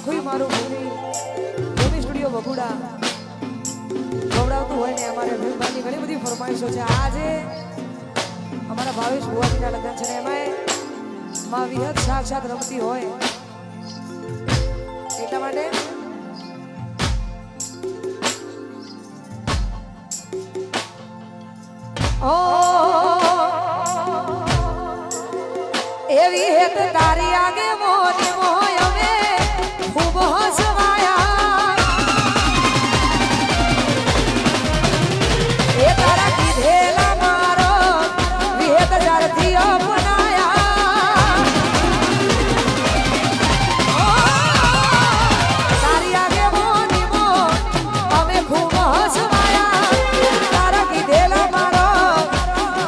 આખું મારું ભૂમિ સ્ટુડિયો બગુડા ગવડાવતું હોય ને અમારે ભીમભાઈની ઘણી બધી ફરમાઈશો છે. આજે અમારા ભાવેશ ભુવાજીના લગ્ન છે ને એમાં માં વિહત સાક્ષાત રમતી હોય એટલા માટે એવી હેત તારી આગે મોની મોય અમે ખૂબ હસવાયા એ તારા કીધેલા મારો વિહેત જારથી અપનાયા તારી આગે મોની મો અમે ખૂબ હસવાયા તારા કીધેલા મારો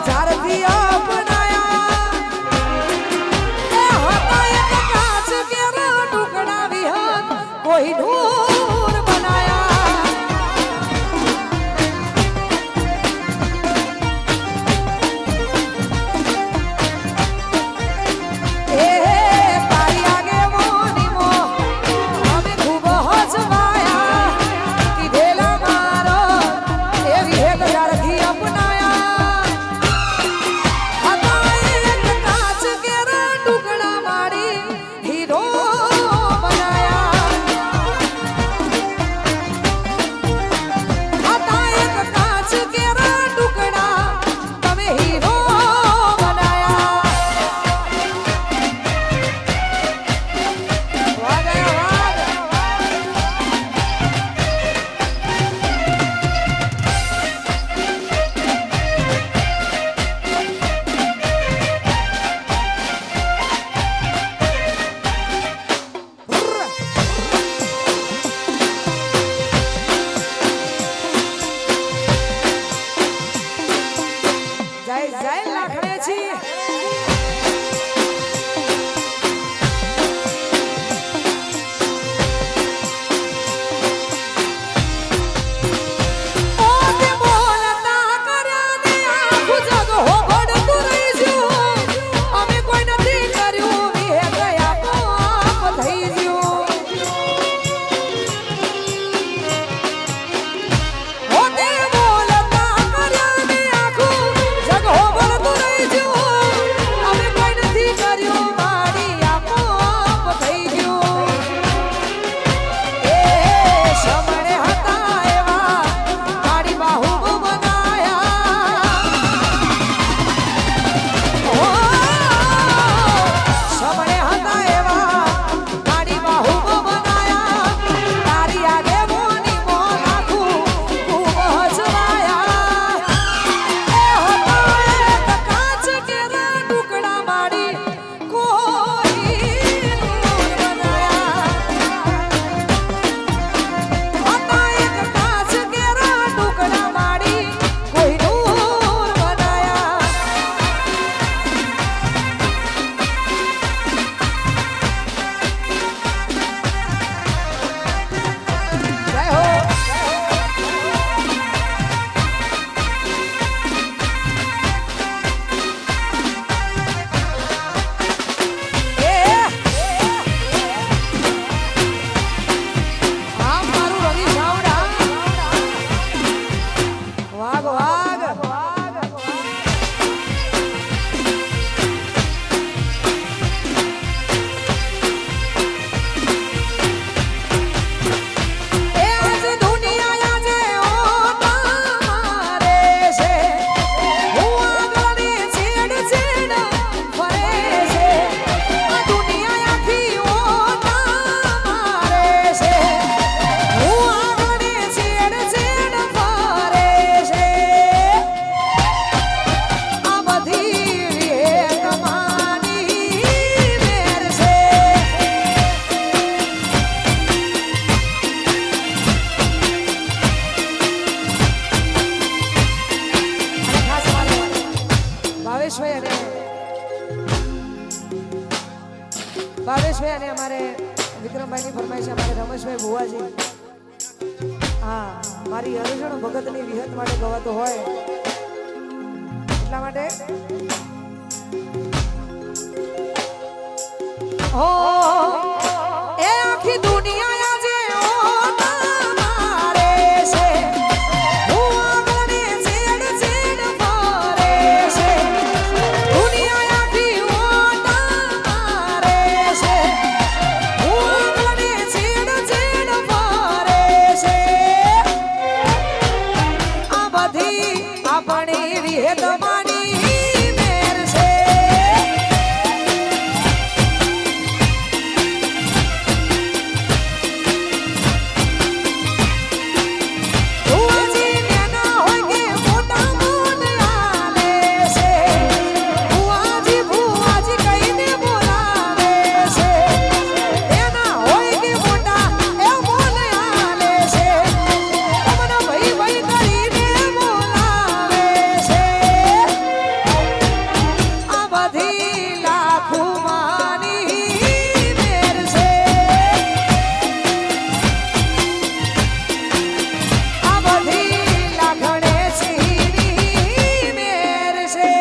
જારથી કોઈ નૂર બનાયા એ તારી આગે મોની મો અમે ખૂબ હસવાયા કીધેલા મારો એવી હેત જારથી અપનાયા હતા એક કાચ કેરા ટુકડા મારી હીરો ભાવેશભાઈ અને અમારે વિક્રમભાઈની ફરમાઈશ અમારે રમેશભાઈ ભુવાજી. હા, મારી હરિજણ ભગતની વિહત માટે ગવાતો હોય એટલા માટે હો એ આખી દુનિયા વિહત માની મેર છે ભુવાજી નેના હોય કે મોટા મોન આલે છે ભુવાજી ભુવાજી કહીને બોલાવે છે નેના હોય કે મોટા એ મોન આલે છે તમને ભાઈ ભાઈ કરીને બોલાવે છે આ બધી લાખો માની મેર છે આ બધી લાખણે સીની મેર છે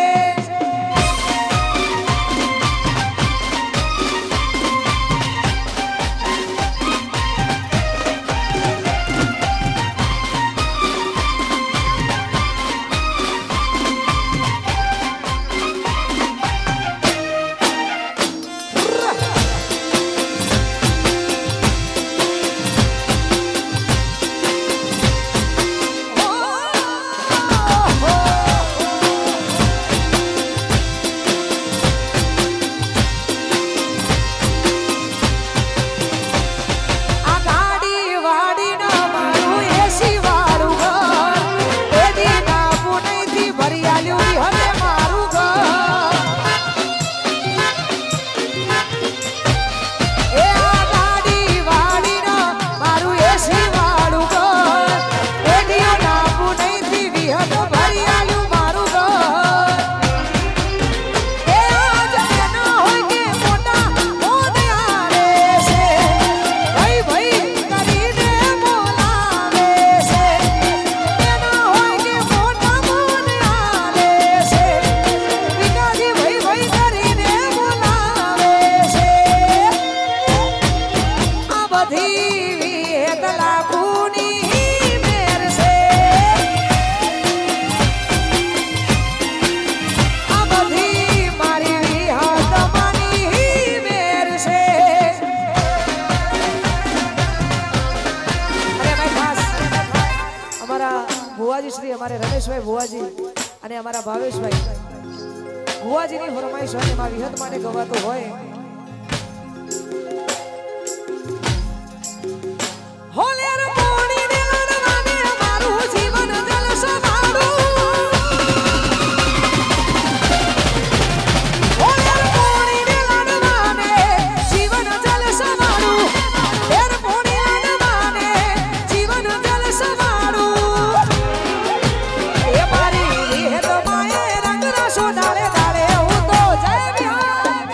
આ ગાડી વાડીનો મારું એસી વાળું ઘર એ દીના પુનઈથી ભરી આલ્યું હવે મારું ઘર એ આ ગાડી વાડીનો મારું એસી વાળું ઘર એ દીના પુનઈથી વિહત ભરી આલ્યું મારું ઘર એ આજ એના હોય કે મોટા મોન આલે છે ભાઈ ભાઈ કરીને બોલાવે છે એના હોય કે મોટા મોન આલે છે પિતાજી ભાઈ ભાઈ કરીને બોલાવે છે આ બધી વિહત લાખોની મેર છે આ બધી મારી વિહત માની મેર છે અરે ભાઈ ખાસ અમારા ભુવાજી શ્રી અમારે રમેશભાઈ ભુવાજી અને અમારા ભાવેશભાઈ ભુવાજીની ફરમાઈશ હોય એમાં વિહત માટે ગવાતો હોય હોલેર પોણી ને લડવાને મારું જીવન જલસમાડું હોલેર પોણી ને લડવાને જીવન જલસમાડું હોલેર પોણી લડવાને જીવન જલસમાડું એ મારી વિહત માએ રંગ રસો ડાળે ડાળે હું તો જય વિહાર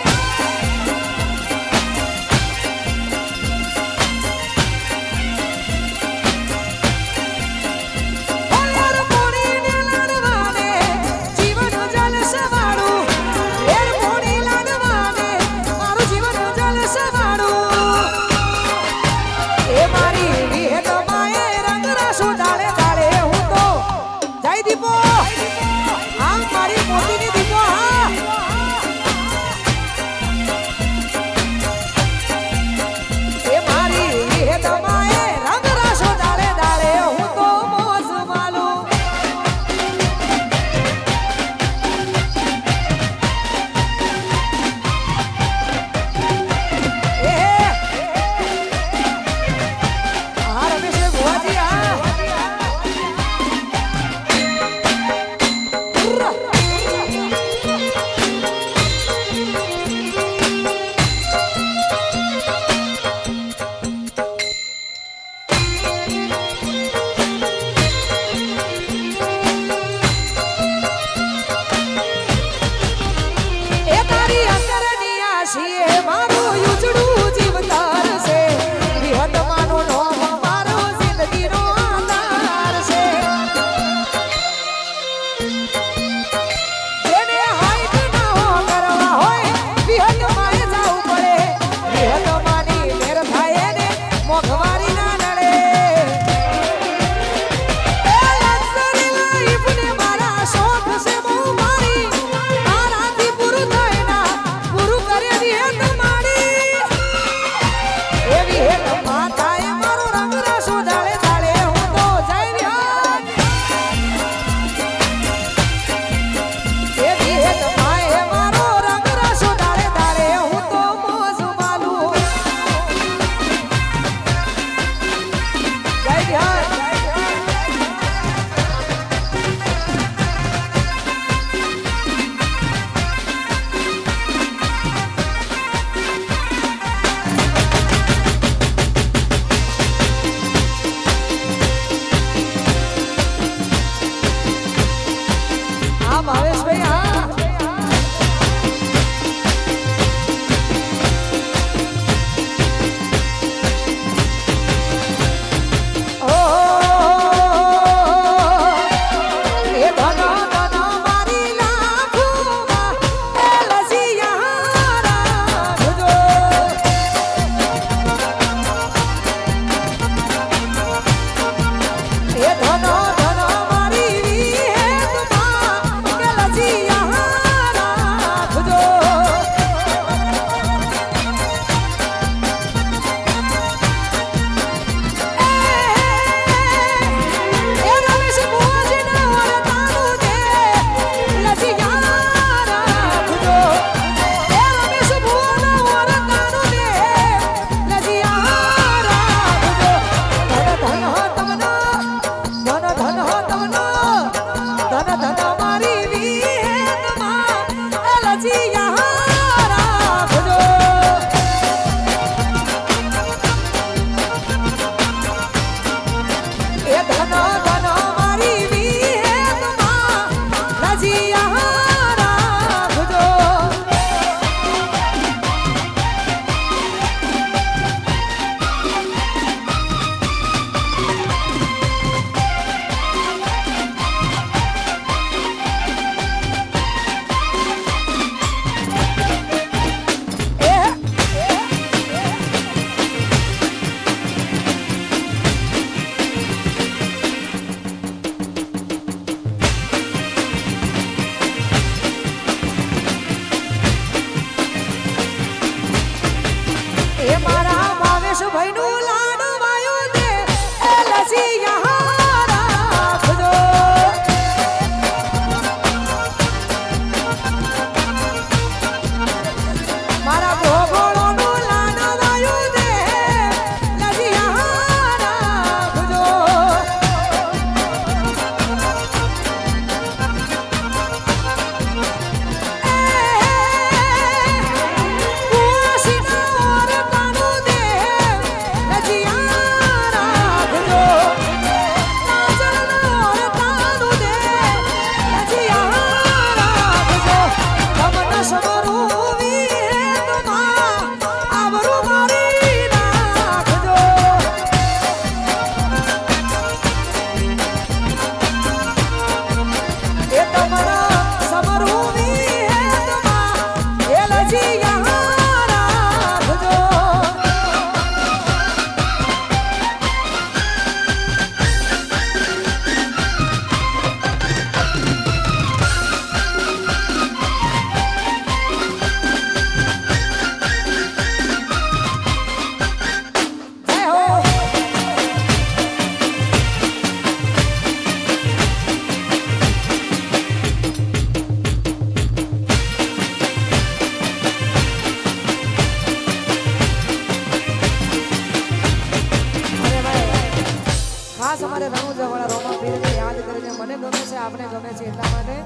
મારે રણુજાવાળા રોમા પીરને યાદ કરીને મને ગમે છે, આપણે ગમે છે એટલા માટે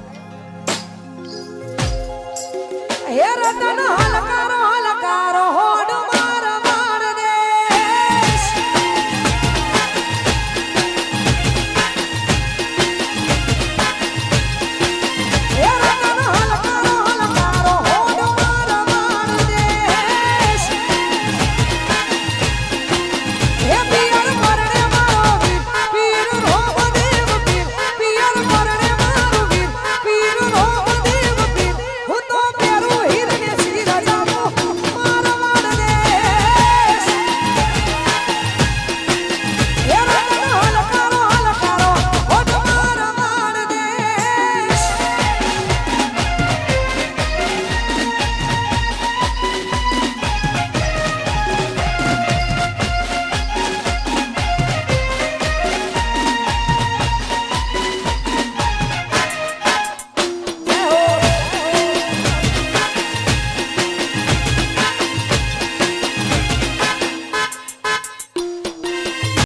હે રતન હલકારો હલકારો હોડમાં